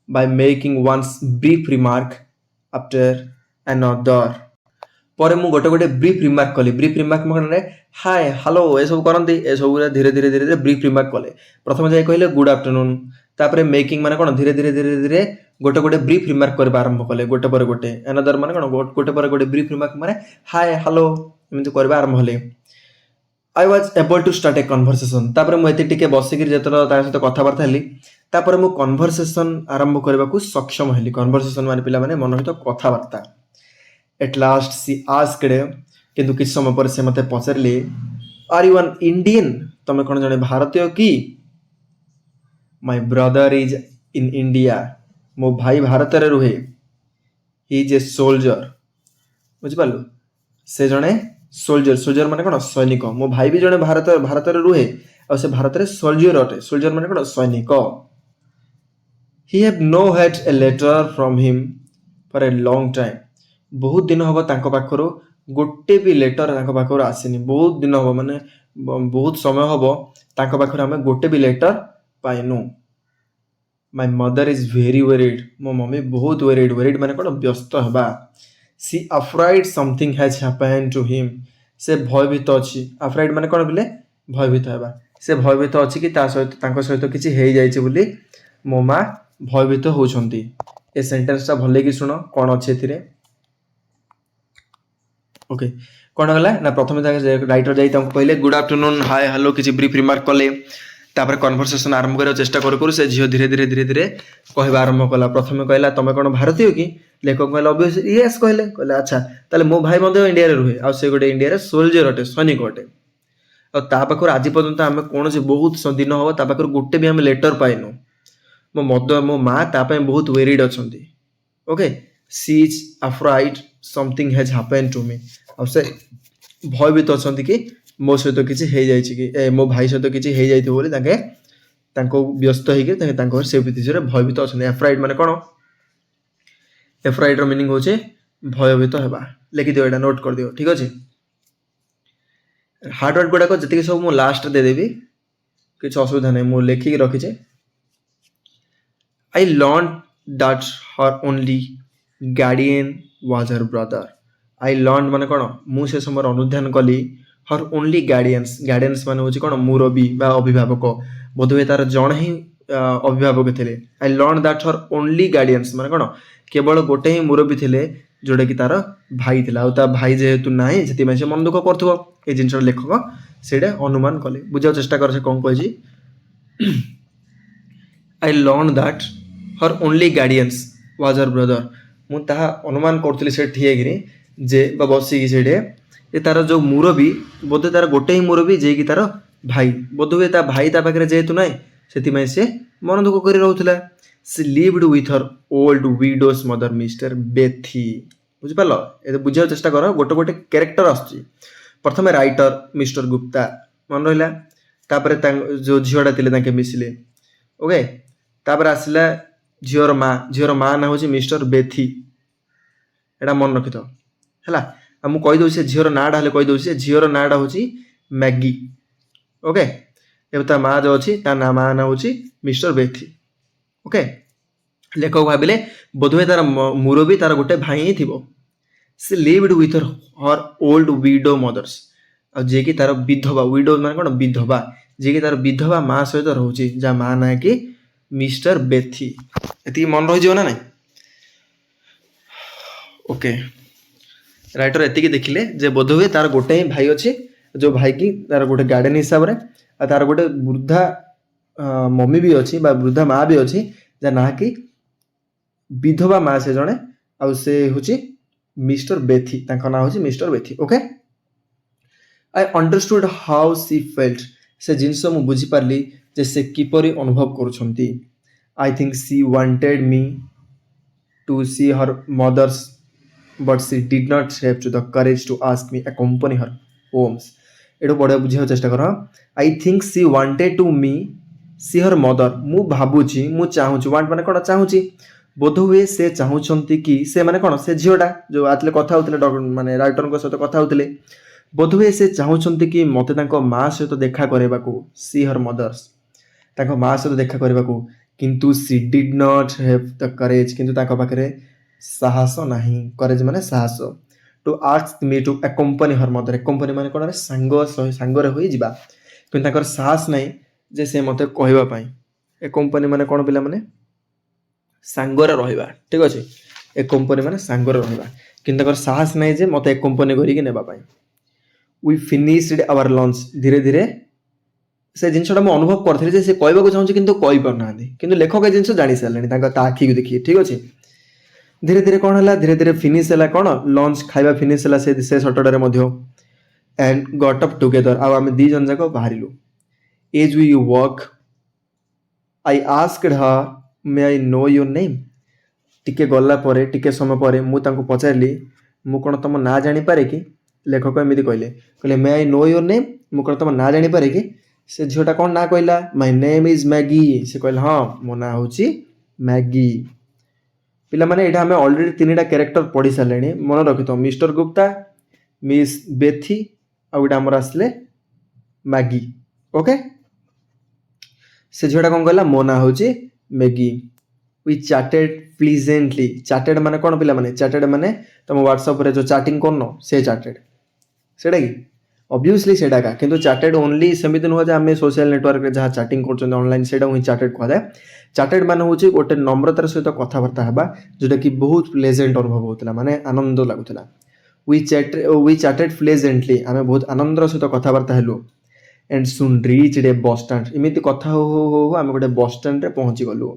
by making one's brief remark after another पर मु गोटे गोटे ब्रीफ रिमार्क कली ब्रीफ रिमार्क माने हाय हेलो ए सब करंती ए सब धीरे धीरे धीरे धीरे ब्रीफ रिमार्क कले प्रथम जाय कहले गुड आफ्टरनून तापर मेकिंग माने कोन धीरे धीरे धीरे धीरे गोटे गोटे ब्रीफ रिमार्क करबा आरंभ कले गोटे पर गोटे अनदर माने कोन गोटे पर गोटे ब्रीफ रिमार्क माने हाय हेलो एमति करबा आरंभ हले I was able to start a conversation तापर मु एते टिके बसिकिर जेतरा तार सहित कथा बार्ता हली तापर मु कन्वर्सेशन आरंभ करबा को सक्षम हली कन्वर्सेशन माने पिला माने मन सहित कथा बार्ता एट लास्ट सी आस्क्ड किंतु किछ समय पर से मते पचारले आर यू एन इंडियन तमे कोन जने भारतीय की my brother is in India मो भाई भारत रे रुहे ही इज ए सोल्जर बुझ पालु से जने सोल्जर सोल्जर माने कोन सैनिक मो भाई भी जने भारत रे रुहे और से भारत रे सोल्जर अटे सोल्जर माने कोन सैनिक he have no had a letter from him for a long time बहुत दिन हम तांको पाखरो गोटे भी लेटर तांको पाखरो आसीनी बहुत दिन हम माने बहुत समय हम तांको पाखरो हमें गोटे भी लेटर पाइनु my mother is very worried मो मम्मी बहुत वरीड माने कोन व्यस्त हबा she afraid something has happened to him से भयभीत अछि अफ्राइड माने कोन बिले भयभीत हबा से भयभीत अछि कि ता सहित तांको सहित किछि हेइ जाइछि बोली मो मां भयभीत होउछंती ए सेंटेंस ता भले कि सुनो कोन अछि एथिरे ओके कौन गला ना प्रथम राइटर जाई कहले गुड आफ्टरनून हाय हेलो किसी ब्रीफ रिमार्क कले तापर कन्वर्सेशन आरंभ करने चेष्टा करू से झील धीरे धीरे धीरे धीरे कहवा आरंभ कला प्रथम कहला तुम कौन भारतीय कि लेखक कहला ऑब्वियसली यस कहले अच्छा ताले मो भाई मध्य इंडिया रे रुहे आ से गोटे इंडिया रे सोल्जर अटे सैनिक अटे और ता पाखर आज पर्यंत आम कौन से बहुत दिन हम ता पाखर गोटे भी आम लेटर पाइनु मो माँ तापाई बहुत वेरिड अच्छी okay she is afraid something has happened to me और से भयभीत अच्छा कि मो सहित किसी हो जाए मो भाई सहित किसी हो जाए बोली व्यस्त होकर से विषय भयभीत अच्छा एफ्राइड माने कौन एफ्राइड मीनिंग होचे भयभीत होगा लिखिदिव यहाँ नोट कर दियो ठीक अच्छे हार्डवर्ड गुड़ाक जी सब मुझे लास्ट देदेवी किसी असुविधा नहीं मुझे लिखिकी रखीचे I learn that her only guardian was her brother I learn माने कौन मुझे समय अनुध्यान कली हर ओनली गार्डियंस माने होची कौन मुरबी बा अभिभावक बोधवे तार जन ही अभिभावक थे आई learn that her only guardians माने कौन केवल गोटे ही मुरबी थे जोटा कि तार भाई थिला आ भाई जेहेतु ना से मन दुख कर ये जिन लेखक से अनुमान कले बुझा चेष्टा कर कौन कही आई learn that her only guardians was her brother मुझे अनुमान करी से ठियागिरी जे बसिकी से तार जो मुरबी बोधे तार गोटे ही मुरबी जे कि तार भाई बोध हुए भाई पाखे जेहेतु ना ସେଥିପାଇଁ ସେ ମନ ଦୁଃଖ କରି ରହୁଥିଲା। ସେ lived with her old widow's mother mister ବେଥି। ବୁଝିପାରିଲ? ଏ ବୁଝିବାକୁ ଚେଷ୍ଟା କର, ଗୋଟେ ଗୋଟେ କ୍ୟାରେକ୍ଟର ଆସୁଛି। ପ୍ରଥମେ ରାଇଟର ମିଷ୍ଟର ଗୁପ୍ତା, ମନେ ରହିଲା। ତାପରେ ଯୋଉ ଝିଅଟା ଥିଲେ ତାଙ୍କେ ମିଶିଲେ। ଓକେ, ତାପରେ ଆସିଲା ଝିଅର ମା ନାଁ ହେଉଛି ମିଷ୍ଟର ବେଥି। ଏଇଟା ମନେ ରଖିଥାଅ ହେଲା। ଆଉ ମୁଁ କହିଦେଉଛି ସେ ଝିଅର ନାଁଟା ହେଲେ କହିଦେଉଛି, ସେ ଝିଅର ନାଁଟା ହେଉଛି ମ୍ୟାଗି। ଓକେ, ଏବେ ତା ମା ଯୋଉ ଅଛି ତା ମା ନାଁ ହେଉଛି ମିଷ୍ଟର ବେଥି। ଓକେ, ଲେଖକ ଭାବିଲେ ବୋଧହୁଏ ତାର ମୁରବୀ ତାର ଗୋଟେ ଭାଇ ହିଁ ଥିବ। ସେ lived with her old widow mothers, ଆଉ ଯିଏକି ତାର ବିଧବା, ୱିଡୋ ମାନେ କ'ଣ ବିଧବା, ଯିଏକି ତାର ବିଧବା ମା ସହିତ ରହୁଛି, ଯାହା ମା ନାଁ କି ମିଷ୍ଟର ବେଥି। ଏତିକି ମନେ ରହିଯିବ ନା ନାଇଁ? ଓକେ, ରାଇଟର ଏତିକି ଦେଖିଲେ ଯେ ବୋଧହୁଏ ତାର ଗୋଟେ ହିଁ ଭାଇ ଅଛି, ଯୋଉ ଭାଇ କି ତାର ଗୋଟେ ଗାର୍ଡେନ ହିସାବରେ, ଆଉ ତାର ଗୋଟେ ବୃଦ୍ଧା ମମି ବି ଅଛି ବା ବୃଦ୍ଧା ମା ବି ଅଛି, ଯାହା ନାଁ କି ବିଧବା ମା ସେ ଜଣେ, ଆଉ ସେ ହେଉଛି ମିଷ୍ଟର ବେଥି, ତାଙ୍କ ନାଁ ହେଉଛି ମିଷ୍ଟର ବେଥି। Okay, I understood how she felt, ସେ ଜିନିଷ ମୁଁ ବୁଝିପାରିଲି ଯେ ସେ କିପରି ଅନୁଭବ କରୁଛନ୍ତି। I think she wanted me to see her mothers but she did not have the courage to ask me accompany her homes. ଏଠୁ ବଢ଼ିଆ ବୁଝିବାକୁ ଚେଷ୍ଟା କର। I think she wanted to me see her mother, ମୁଁ ଭାବୁଛି, ମୁଁ ଚାହୁଁଛି, want ମାନେ କ'ଣ ଚାହୁଁଛି, ବୋଧହୁଏ ସେ ଚାହୁଁଛନ୍ତି କି, ସେ ମାନେ କ'ଣ, ସେ ଝିଅଟା ଯୋଉ ଆଥିଲେ କଥା ହଉଥିଲେ ମାନେ ରାଇଟରଙ୍କ ସହିତ କଥା ହଉଥିଲେ, ବୋଧହୁଏ ସେ ଚାହୁଁଛନ୍ତି କି ମୋତେ ତାଙ୍କ ମା ସହିତ ଦେଖା କରିବାକୁ, see her mothers, ତାଙ୍କ ମା ସହିତ ଦେଖା କରିବାକୁ, କିନ୍ତୁ she did not have the courage, କିନ୍ତୁ ତାଙ୍କ ପାଖରେ ସାହସ ନାହିଁ। କରେଜ ମାନେ ସାହସ। ଟୁ ଆସ୍କ ମି ଟୁ ଆକମ୍ପାନି ହର ମଦର, ଆକମ୍ପାନି ମାନେ କ'ଣ, ସାଙ୍ଗରେ ହୋଇ ଯିବା, କିନ୍ତୁ ତାଙ୍କର ସାହସ ନାହିଁ ଯେ ସେ ମୋତେ କହିବା ପାଇଁ। ଆକମ୍ପାନି ମାନେ କ'ଣ ପିଲାମାନେ? ସାଙ୍ଗରେ ରହିବା, ଠିକ ଅଛି। ଆକମ୍ପାନି ମାନେ ସାଙ୍ଗରେ ରହିବା, କିନ୍ତୁ ତାଙ୍କର ସାହସ ନାହିଁ ଯେ ମୋତେ ଆକମ୍ପାନି କରିକି ନେବା ପାଇଁ। ୱି ଫିନିଶ୍ଡ ଆୱାର ଲଞ୍ଚ, ଧୀରେ ଧୀରେ ସେ ଜିନିଷଟା ମୁଁ ଅନୁଭବ କରିଥିଲି ଯେ ସେ କହିବାକୁ ଚାହୁଁଛି କିନ୍ତୁ କହିପାରୁନାହାନ୍ତି, କିନ୍ତୁ ଲେଖକ ଏ ଜିନିଷ ଜାଣି ସାରିଲେଣି ତାଙ୍କ ତା ଆଖିକୁ ଦେଖି, ଠିକ ଅଛି। ଧୀରେ ଧୀରେ କ'ଣ ହେଲା, ଧୀରେ ଧୀରେ ଫିନିଶ ହେଲା କ'ଣ, ଲଞ୍ଚ ଖାଇବା ଫିନିଶ ହେଲା ସେ ସଟରଡେରେ ମଧ୍ୟ। ଆଣ୍ଡ ଗଟ୍ ଅପ୍ ଟୁଗେଦର, ଆଉ ଆମେ ଦୁଇ ଜଣ ଯାକ ବାହାରିଲୁ। As we walk I asked her may I know your name, ଟିକେ ଗଲା ପରେ, ଟିକେ ସମୟ ପରେ ମୁଁ ତାଙ୍କୁ ପଚାରିଲି, ମୁଁ କ'ଣ ତମ ନାଁ ଜାଣିପାରେ କି? ଲେଖକ ଏମିତି କହିଲେ May I know your name, ମୁଁ କ'ଣ ତମ ନାଁ ଜାଣିପାରେ କି? ସେ ଝିଅଟା କ'ଣ ନାଁ କହିଲା? ମାଇ ନେମ୍ ଇଜ୍ ମ୍ୟାଗି। ସେ କହିଲା ହଁ, ମୋ ନାଁ ହେଉଛି ମ୍ୟାଗି। ପିଲାମାନେ ଏଇଟା ଆମେ ଅଲରେଡି 3ଟା କ୍ୟାରେକ୍ଟର ପଢ଼ି ସାରିଲେଣି, ମନେ ରଖିଥାଉ। ମିଷ୍ଟର ଗୁପ୍ତା, ମିସ୍ ବେଥି, ଆଉ ଗୋଟେ ଆମର ଆସିଲେ ମ୍ୟାଗି। ଓକେ, ସେ ଝିଅଟା କ'ଣ କହିଲା? ମୋ ନାଁ ହେଉଛି ମ୍ୟାଗି। ୱି ଚାଟେଡ୍ ପ୍ଲିଜେଣ୍ଟଲି, ଚାଟେଡ୍ ମାନେ କ'ଣ ପିଲାମାନେ? ଚାଟେଡ୍ ମାନେ ତମ ହ୍ୱାଟ୍ସଆପ୍ରେ ଯେଉଁ ଚାଟିଂ କରୁନ, ସେ ଚାଟେଡ୍, ସେଇଟା କି? ଅବଭିୟସଲି ସେଇଟା ଏକା, କିନ୍ତୁ ଚାଟେଡ୍ ଓନ୍ଲି ସେମିତି ନୁହଁ ଯେ ଆମେ ସୋସିଆଲ ନେଟୱାର୍କରେ ଯାହା ଚାଟିଂ କରୁଛନ୍ତି ଅନଲାଇନ୍, ସେଇଟାକୁ ହିଁ ଚାଟେଡ୍ କୁହାଯାଏ। ଚାଟେଡ୍ ମାନେ ହେଉଛି ଗୋଟେ ନମ୍ରତାର ସହିତ କଥାବାର୍ତ୍ତା ହେବା, ଯେଉଁଟାକି ବହୁତ ପ୍ଲେଜେଣ୍ଟ ଅନୁଭବ ହେଉଥିଲା, ମାନେ ଆନନ୍ଦ ଲାଗୁଥିଲା। ୱି ଚାଟେଡ୍ ପ୍ଲେଜେଣ୍ଟଲି, ଆମେ ବହୁତ ଆନନ୍ଦର ସହିତ କଥାବାର୍ତ୍ତା ହେଲୁ। And soon reached a bus stand, ଏମିତି କଥା ହଉ ହଉ ହଉ ଆମେ ଗୋଟେ ବସ୍ ଷ୍ଟାଣ୍ଡରେ ପହଞ୍ଚିଗଲୁ।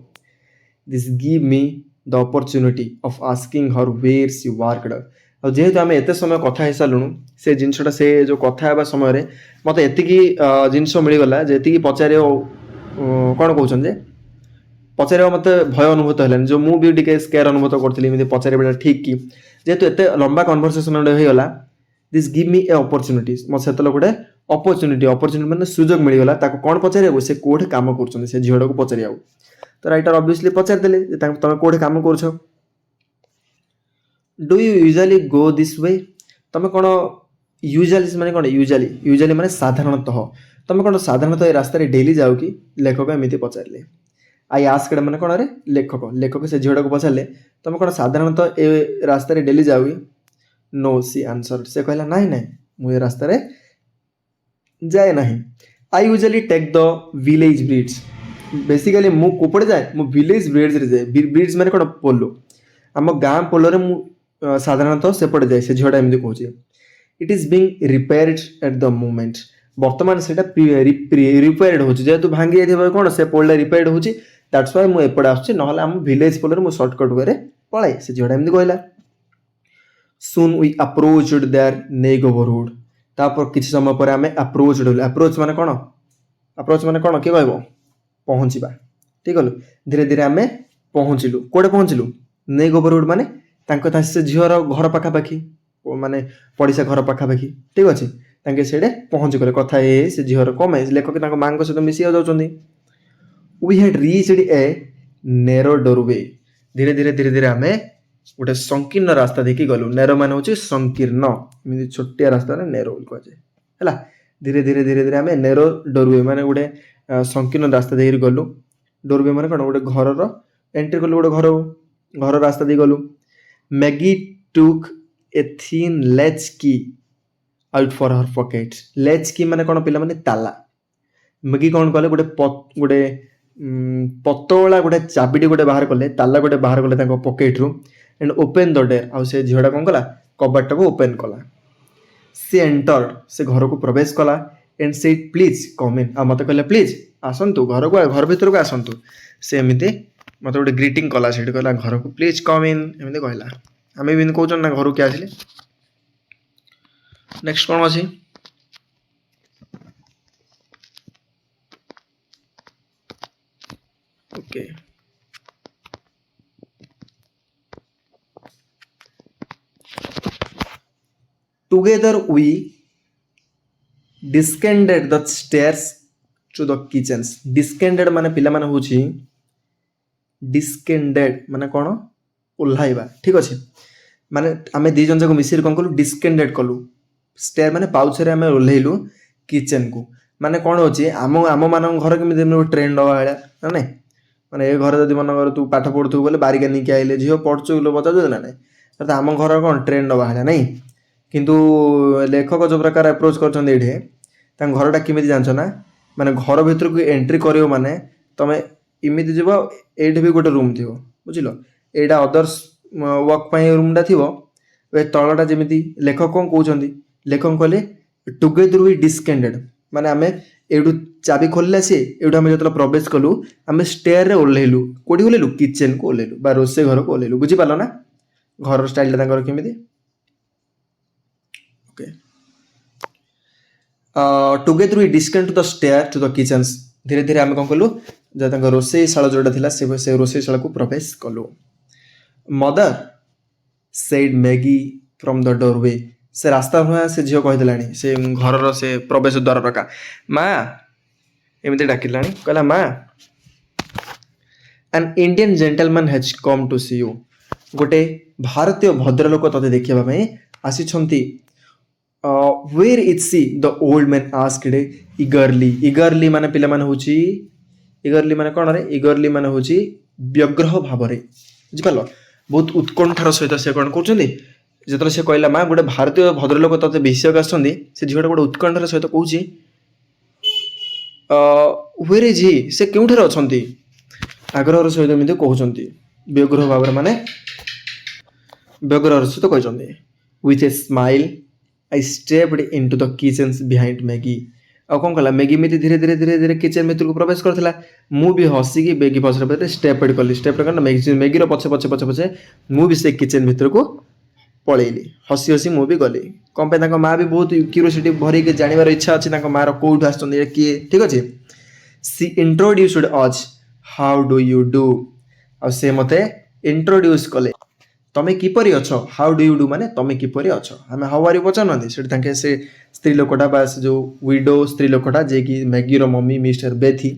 This give me the opportunity of asking her where she worked, ଆଉ ଯେହେତୁ ଆମେ ଏତେ ସମୟ କଥା ହେଇସାରିଲୁଣୁ, ସେ ଜିନିଷଟା, ସେ ଯେଉଁ କଥା ହେବା ସମୟରେ ମୋତେ ଏତିକି ଜିନିଷ ମିଳିଗଲା ଯେ ଏତିକି ପଚାରିବ, କ'ଣ କହୁଛନ୍ତି ଯେ ପଚାରିବା ମୋତେ ଭୟ ଅନୁଭୂତ ହେଲାନି, ଯେଉଁ ମୁଁ ବି ଟିକେ ସ୍କେୟାର ଅନୁଭୂତ କରୁଥିଲି, ଏମିତି ପଚାରିବାଟା ଠିକ୍ କି? ଯେହେତୁ ଏତେ ଲମ୍ବା କନଭରସେସନ୍ ଗୋଟେ ହେଇଗଲା, ଦିସ୍ ଗିଭ୍ ମି ଏ ଅପରଚ୍ୟୁନିଟି, ମୋତେ ସେତେବେଳେ ଗୋଟେ ଅପରଚ୍ୟୁନିଟି ମାନେ ସୁଯୋଗ ମିଳିଗଲା ତାକୁ କ'ଣ ପଚାରିବାକୁ, ସେ କେଉଁଠି କାମ କରୁଛନ୍ତି, ସେ ଝିଅଟାକୁ ପଚାରିବାକୁ। ତ ରାଇଟର ଅବଭିୟସଲି ପଚାରିଦେଲେ ଯେ ତମେ କେଉଁଠି କାମ କରୁଛ। Do you usually go this way, ତମେ କ'ଣ ୟୁଜୁଆଲି ମାନେ କ'ଣ? ୟୁଜୁଆଲି ମାନେ ସାଧାରଣତଃ, ତମେ କ'ଣ ସାଧାରଣତଃ ଏ ରାସ୍ତାରେ ଡେଲି ଯାଉ କି? ଲେଖକ ଏମିତି ପଚାରିଲେ। ଆଇ ଆସ୍କଡ୍ ମାନେ କ'ଣ ରେ? ଲେଖକ ସେ ଝିଅଟାକୁ ପଚାରିଲେ, ତମେ କ'ଣ ସାଧାରଣତଃ ଏ ରାସ୍ତାରେ ଡେଲି ଯାଉ କି? ନୋ ସି ଆନ୍ସର୍ଡ, ସେ କହିଲା ନାହିଁ ନାହିଁ, ମୁଁ ଏ ରାସ୍ତାରେ ଯାଏ ନାହିଁ। I usually take the village breeds, basically ମୁଁ କୋପଟେ ଯାଏ, ମୁଁ ଭିଲେଜ ବ୍ରିଡ୍ସରେ ଯାଏ। ବ୍ରିଡ୍ସ ମାନେ କ'ଣ? ପୋଲୋ, ଆମ ଗାଁ ପୋଲୋରେ ମୁଁ ସାଧାରଣତଃ ସେପଟେ ଯାଏ, ସେ ଝିଅଟା ଏମିତି କହୁଛି। It is being repaired at the moment, ବର୍ତ୍ତମାନ ସେଇଟା ରିପେୟାର୍ଡ ହେଉଛି, ଯେହେତୁ ଭାଙ୍ଗି ଯାଇଥିବା କ'ଣ ସେ ପୋଲଟା ରିପେୟାର୍ଡ ହେଉଛି, ଦ୍ୟାଟ୍ସ ୱାଇ ମୁଁ ଏପଟେ ଆସୁଛି, ନହେଲେ ଆମ ଭିଲେଜ ପୋଲରେ ମୁଁ ସର୍ଟକଟ୍ ୱେରେ ପଳାଏ, ସେ ଝିଅଟା ଏମିତି କହିଲା। ସୁନ୍ ୱି ଆପ୍ରୋଚ୍ଡ ଦେୟାର ନେଇଘବରହୁଡ, ତାପରେ କିଛି ସମୟ ପରେ ଆମେ ଆପ୍ରୋଚ୍ଡ ହେଲୁ। ଆପ୍ରୋଚ୍ ମାନେ କ'ଣ? କିଏ କହିବ? ପହଞ୍ଚିବା ଠିକ୍ ଗଲୁ ଧୀରେ ଧୀରେ ଆମେ ପହଞ୍ଚିଲୁ କୋଉଟେ ପହଞ୍ଚିଲୁ ନେଇବରହୁଡ୍ ମାନେ ତାଙ୍କ ସେ ଝିଅର ଘର ପାଖାପାଖି ମାନେ ପଡ଼ିଶା ଘର ପାଖାପାଖି ଠିକ୍ ଅଛି ତାଙ୍କେ ସେଇଠି ପହଞ୍ଚିଗଲେ କଥା ସେ ଝିଅର କଣ ପାଇଁ ଲେଖକ ତାଙ୍କ ମାଙ୍କ ସହିତ ମିଶିବାକୁ ଯାଉଛନ୍ତି we had reached a narrow doorway ଧୀରେ ଧୀରେ ଧୀରେ ଧୀରେ ଆମେ ଗୋଟେ ସଂକୀର୍ଣ୍ଣ ରାସ୍ତା ଦେଇକି ଗଲୁ ନେରୋ ମାନେ ହେଉଛି ସଂକୀର୍ଣ୍ଣ ଏମିତି ଛୋଟିଆ ରାସ୍ତାରେ ନେରୋ ବୋଲି କୁହାଯାଏ ହେଲା ଧୀରେ ଧୀରେ ଧୀରେ ଧୀରେ ଆମେ ନେରୋ ଡୋରୱେ ମାନେ ଗୋଟେ ସଂକୀର୍ଣ୍ଣ ରାସ୍ତା ଦେଇକି ଗଲୁ ଡୋରୱେ ମାନେ କ'ଣ ଗୋଟେ ଘରର ଏଣ୍ଟ୍ରି କଲୁ ଗୋଟେ ଘର ରାସ୍ତା ଦେଇ ଗଲୁ ମ୍ୟାଗି ଟୁକ୍ ଏ ଥିନ୍ ଲେଚ୍ କି ଆଉଟ୍ ଫର୍ ହର୍ ପକେଟ୍ ଲେଚ୍ କି ମାନେ କ'ଣ ପିଲାମାନେ ତାଲା ମ୍ୟାଗି କ'ଣ କଲେ ଗୋଟେ ପତଳା ଗୋଟେ ଚାବିଟି ଗୋଟେ ବାହାର କଲେ ତାଲା ଗୋଟେ ବାହାର କଲେ ତାଙ୍କ ପକେଟ୍ରୁ ଏଣ୍ଡ ଓପେନ୍ ଦ ଡୋର୍ ଆଉ ସେ ଝିଅଟା କ'ଣ କଲା କବାଟଟାକୁ ଓପେନ୍ କଲା ସେ ଏଣ୍ଟର୍ଡ ସେ ଘରକୁ ପ୍ରବେଶ କଲା ଏଣ୍ଡ ସେ ପ୍ଲିଜ୍ କମ୍ ଇନ୍ ଆଉ ମୋତେ କହିଲା ପ୍ଲିଜ୍ ଆସନ୍ତୁ ଘର ଭିତରକୁ ଆସନ୍ତୁ ସେ ଏମିତି ମୋତେ ଗୋଟେ ଗ୍ରିଟିଂ କଲା ସେଠି କହିଲା ଘରକୁ ପ୍ଲିଜ୍ କମ୍ ଇନ୍ ଏମିତି କହିଲା ଆମେ ବି ଏମିତି କହୁଛନ୍ତି ନା ଘରକୁ କିଏ ଆସିଲେ ନେକ୍ସଟ କ'ଣ ଅଛି okay together we descended the stairs to the kitchens descended ମାନେ ପିଲାମାନେ ହେଉଛି descended ମାନେ କ'ଣ ଓହ୍ଲାଇବା ଠିକ୍ ଅଛି ମାନେ ଆମେ ଦୁଇ ଜଣ ଯାକ ମିଶିକି କ'ଣ କଲୁ descended କଲୁ ଷ୍ଟେୟାର ମାନେ ପାଉଛରେ ଆମେ ଓହ୍ଲେଇଲୁ କିଚେନ୍କୁ ମାନେ କ'ଣ ହେଉଛି ଆମମାନଙ୍କ ଘର କେମିତି ଟ୍ରେନ୍ ଦେବା ଭଳିଆ ନା ନାଇଁ ମାନେ ଏ ଘରେ ଯଦି ମନେକର ତୁ ପାଠ ପଢ଼ୁଥିବୁ ବୋଲେ ବାରିକା ନେଇକି ଆଇଲେ ଝିଅ ପଢ଼ୁଛୁ ପଚାରୁଛୁ ନା ନାଇଁ ତ ଆମ ଘର କ'ଣ ଟ୍ରେନ୍ ଦେବା ଭଳିଆ ନାଇଁ କିନ୍ତୁ ଲେଖକ ଯେଉଁ ପ୍ରକାର ଆପ୍ରୋଚ୍ କରିଛନ୍ତି ଏଇଠି ତାଙ୍କ ଘରଟା କେମିତି ଜାଣିଛ ନା ମାନେ ଘର ଭିତରକୁ ଏଣ୍ଟ୍ରି କରିବ ମାନେ ତମେ ଏମିତି ଯିବ ଏଇଠି ବି ଗୋଟେ ରୁମ୍ ଥିବ ବୁଝିଲ ଏଇଟା ଅଦର୍ସ ୱାର୍କ ପାଇଁ ରୁମ୍ଟା ଥିବ ଏ ତଳଟା ଯେମିତି ଲେଖକ କ'ଣ କହୁଛନ୍ତି ଲେଖକ କହିଲେ ଟୁଗେଦର ୱି ଡିସ୍କେଣ୍ଡେଡ୍ ମାନେ ଆମେ ଏଇଠୁ ଚାବି ଖୋଲିଲା ସିଏ ଏଇଠୁ ଆମେ ଯେତେବେଳେ ପ୍ରବେଶ କଲୁ ଆମେ ଷ୍ଟେୟାରରେ ଓହ୍ଲେଇଲୁ କୋଉଠି ଓହ୍ଲେଇଲୁ କିଚେନ୍କୁ ଓହ୍ଲେଇଲୁ ବା ରୋଷେଇ ଘରକୁ ଓହ୍ଲେଇଲୁ ବୁଝିପାରିଲ ନା ଘରର ଷ୍ଟାଇଲଟା ତାଙ୍କର କେମିତି okay together we descend to the stair to the kitchens ଧୀରେ ଧୀରେ ଆମେ କ'ଣ କଲୁ ଯେ ତାଙ୍କ ରୋଷେଇଶାଳ ଯେଉଁଟା ଥିଲା ସେ ରୋଷେଇଶାଳକୁ ପ୍ରବେଶ କଲୁ ମଦର ସେଇଡ୍ ମ୍ୟାଗି ଫ୍ରମ୍ ଦ ଡୋରୱେ ସେ ରାସ୍ତା ଭୁଆଁ ସେ ଝିଅ କହିଦେଲାଣି ସେ ଘରର ସେ ପ୍ରବେଶ ଦ୍ୱାର ପାଖା ମା ଏମିତି ଡାକିଲାଣି କହିଲା ମା ଆନ୍ Indian gentleman hedge come to C U ଗୋଟେ ଭାରତୀୟ ଭଦ୍ରଲୋକ ତତେ ଦେଖିବା ପାଇଁ ଆସିଛନ୍ତି where is she the old man asked eagerly ମାନେ ପିଲାମାନେ ହେଉଛି eagerly ମାନେ କ'ଣ ରେ eagerly ମାନେ ହେଉଛି ବ୍ୟଗ୍ର ଭାବରେ ବୁଝିପାରିଲ ବହୁତ ଉତ୍କଣ୍ଠାର ସହିତ ସେ କ'ଣ କରୁଛନ୍ତି ଯେତେବେଳେ ସେ କହିଲା ମା ଗୋଟେ ଭାରତୀୟ ଭଦ୍ରଲୋକ ତତେ ବେଶିବାକୁ ଆସୁଛନ୍ତି ସେ ଝିଅଟା ଗୋଟେ ଉତ୍କଣ୍ଠାର ସହିତ କହୁଛି where is he ସେ କେଉଁଠାରେ ଅଛନ୍ତି ଆଗ୍ରହର ସହିତ ଏମିତି କହୁଛନ୍ତି ବ୍ୟଗ୍ର ଭାବରେ ମାନେ ବ୍ୟଗ୍ରର ସହିତ କହିଛନ୍ତି with a smile I stepped into the kitchens behind Maggie ଆଉ କ'ଣ କଲା ମ୍ୟାଗି ଏମିତି ଧୀରେ ଧୀରେ ଧୀରେ ଧୀରେ କିଚେନ୍ ଭିତରକୁ ପ୍ରବେଶ କରିଥିଲା ମୁଁ ବି ହସିକି ମ୍ୟାଗି ପଛରେ ପଛରେ ଷ୍ଟେପ୍ କଲି କ'ଣ ମ୍ୟାଗିର ପଛେ ମୁଁ ବି ସେ କିଚେନ୍ ଭିତରକୁ ପଳେଇଲି ହସି ହସି ମୁଁ ବି ଗଲି କ'ଣ ପାଇଁ ତାଙ୍କ ମାଆ ବି ବହୁତ କ୍ୟୁରିଓସିଟି ଭରିକି ଜାଣିବାର ଇଚ୍ଛା ଅଛି ତାଙ୍କ ମାଆର କେଉଁଠୁ ଆସୁଛନ୍ତି କିଏ ଠିକ୍ ଅଛି she introduced us how do you do ଆଉ ସେ ମୋତେ ଇଣ୍ଟ୍ରୋଡ୍ୟୁସ୍ କଲେ ତମେ କିପରି ଅଛ ହାଉ ଡୁ ୟୁ ଡୁ ମାନେ ତମେ କିପରି ଅଛ ଆମେ ହାଉ ଆର୍ ୟୁ ପଚାରୁନାହାନ୍ତି ସେଠି ତାଙ୍କେ ସେ ସ୍ତ୍ରୀ ଲୋକଟା ବା ସେ ଯେଉଁ ୱିଡୋ ସ୍ତ୍ରୀ ଲୋକଟା ଯିଏକି ମ୍ୟାଗିର ମମି ମିଷ୍ଟର ବେଥି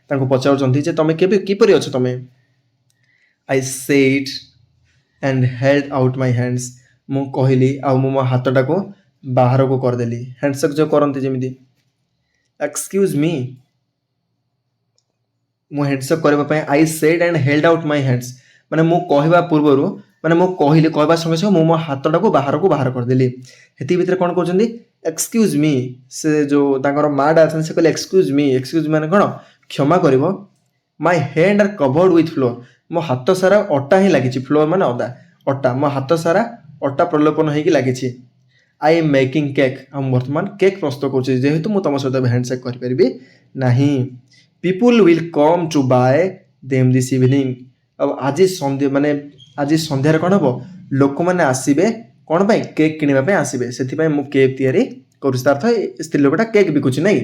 ତାଙ୍କୁ ପଚାରୁଛନ୍ତି ଯେ ତମେ କିପରି ଅଛ ତମେ I said and held out my hands ମୁଁ କହିଲି ଆଉ ମୁଁ ମୋ ହାତଟାକୁ ବାହାରକୁ କରିଦେଲି ହ୍ୟାଣ୍ଡସେକ୍ ଯେଉଁ କରନ୍ତି ଯେମିତି ଏକ୍ସକ୍ୟୁଜ୍ ମି ମୁଁ ହ୍ୟାଣ୍ଡସେକ୍ କରିବା ପାଇଁ I said and held out my hands ମାନେ ମୁଁ କହିବା ପୂର୍ବରୁ ମାନେ ମୁଁ କହିବା ସଙ୍ଗେ ସଙ୍ଗେ ମୁଁ ମୋ ହାତଟାକୁ ବାହାର କରିଦେଲି ସେତିକି ଭିତରେ କ'ଣ କହୁଛନ୍ତି ଏକ୍ସକ୍ୟୁଜ୍ ମି ସେ ଯେଉଁ ତାଙ୍କର ମାଆଟା ଅଛନ୍ତି ସେ କହିଲେ ଏକ୍ସକ୍ୟୁଜ୍ ମାନେ କ'ଣ କ୍ଷମା କରିବ ମାଇ hand R covered with floor ମୋ ହାତ ସାରା ଅଟା ହିଁ ଲାଗିଛି ଫ୍ଲୋର୍ ମାନେ ଅଟା ମୋ ହାତ ସାରା ଅଟା ପ୍ରଲୋପନ ହେଇକି ଲାଗିଛି ଆଇ ଏମ୍ ମେକିଂ କେକ୍ ଆଉ ମୁଁ ବର୍ତ୍ତମାନ କେକ୍ ପ୍ରସ୍ତୁତ କରୁଛି ଯେହେତୁ ମୁଁ ତୁମ ସହିତ ହ୍ୟାଣ୍ଡସେକ୍ କରିପାରିବି ନାହିଁ people will come to buy them this evening ଆଉ ଆଜି ସନ୍ଧ୍ୟାରେ କ'ଣ ହେବ ଲୋକମାନେ ଆସିବେ କ'ଣ ପାଇଁ କେକ୍ କିଣିବା ପାଇଁ ଆସିବେ ସେଥିପାଇଁ ମୁଁ କେକ୍ ତିଆରି କରୁଛି ତାର ସ୍ତ୍ରୀ ଲୋକଟା କେକ୍ ବିକୁଛି ନାଇଁ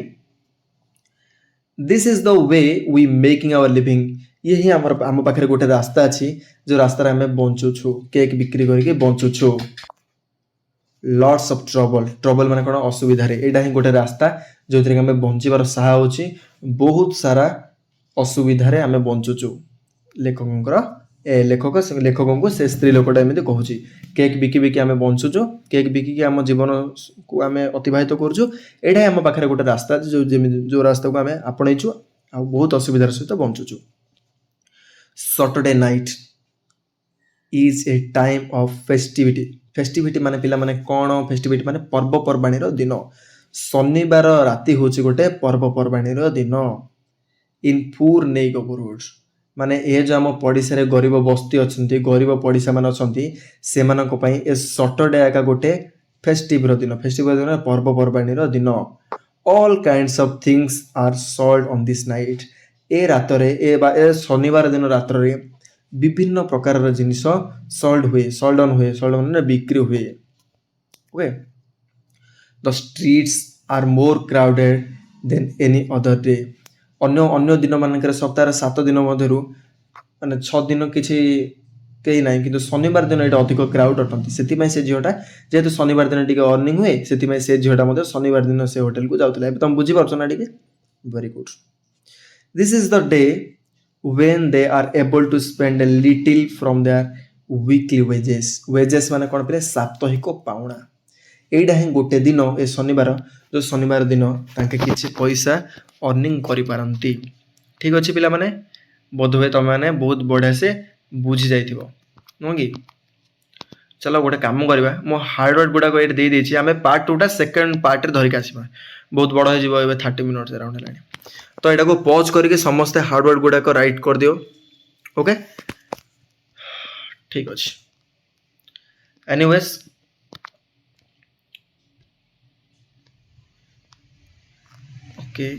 this is the way we making our living ये ही आम पाखे गोटे रास्ता अच्छी जो रास्तार आम बଞ୍ଚुछु केक बिक्री करके बଞ୍ଚुछु लॉट्स ऑफ ट्रबल माने कौन असुविधा यहाँ ही गोटे रास्ता जो थी आम बचार साहा होची बहुत सारा असुविधा आम बଞ୍ଚुचु लेखक से स्त्री लोकटा एमती कहूँ केक बिकी बिकी आम बଞ୍ଚुचु केक बिकी आम जीवन को आम अतिबाहित करुचु एटा आम पाखे गोटे रास्ता जो रास्ता को आम आपणईचु आ बहुत असुविधार सहित बଞ୍ଚुचु Saturday night is a time of festivity festivity माने पिला माने कौन फेस्टिविटी माने पर्वपर्वाणी दिन शनिवार राति हूँ गोटे पर्वपर्वाणी दिन इन पुअर नेबरहुड माने ये जो आम पड़िशा रे गरीब बस्ती अच्छा गरीब पड़िशा मान अच्छा से ए सैटरडे एका गोटे फेस्टिव दिन पर्वपर्वाणी दिन all kinds of things are sold on this night ए रातरे ए शनिवार दिन रात्रे विभिन्न प्रकार जिनिस सोल्ड ऑन बिक्री हुए okay the streets are more crowded than any other day अन्य अन्य दिन मानक सप्ताह 7 दिन मध्य माने 6 दिन किसी कहीं ना कि शनिवार दिन ये अधिक क्राउड अटंती से झीटा जेहेतु शनिवार दिन टी अर्निंग हुए से झीटा शनिवार दिन से होटेल को जाऊला तुम बुझीपार ना टे very good this is the day when they are able to spend a little from their weekly wages माने कौन पे साप्ताहिक पाउना एटा ही गोटे दिन ए शनिवार जो शनिवार दिन तांके किछि पैसा अर्निंग करि पारंती ठीक अछि पिला माने बोधवे तुम माने बहुत बढ़िया से बुझी जाइथिबो नो कि चलो गोटे काम करबा मो हार्डवर्ड गुडा को एट दे देछि आमे पार्ट 2 टा सेकंड पार्ट रे धरिक आसीबा बहुत बड़ हो जिवो एबे 30 मिनिट्स अराउंड लानी तो यहाँ को पॉज करके समस्ते हार्डवर्ड गुड़ाक राइट कर दियो ओके ठीक अच्छे एनीवेज ओके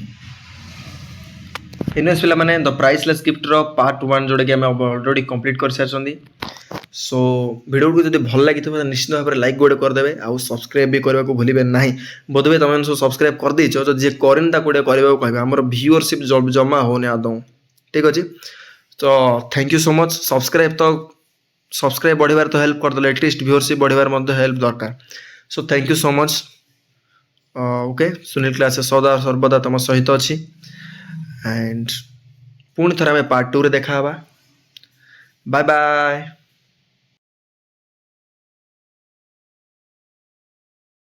एनीवेज पिला माने द प्राइसलेस गिफ्ट रो पार्ट 1 जोड़ा कि आम ऑलरेडी कंप्लीट कर सारी सो वीडियो को जब भल लगी तो निश्चित भाव में लाइक गोटे करदे आउ सब्सक्राइब भी करने को भूलिए ना बोधवे तुम सब सब्सक्राइब कर देच तो जी करें गोटे करने को आमर व्यूअरशिप जमा होने आदौ ठीक अच्छे तो thank you so much subscribe बढ़िबार तो हेल्प करदे एटलिस्ट व्यूअरशिप बढ़िबार हेल्प दरकार so thank you so much okay Sunil class सदा सर्वदा तुम सहित अच्छी एंड पुणी थर आम पार्ट 2 रे देखा बाय बाय।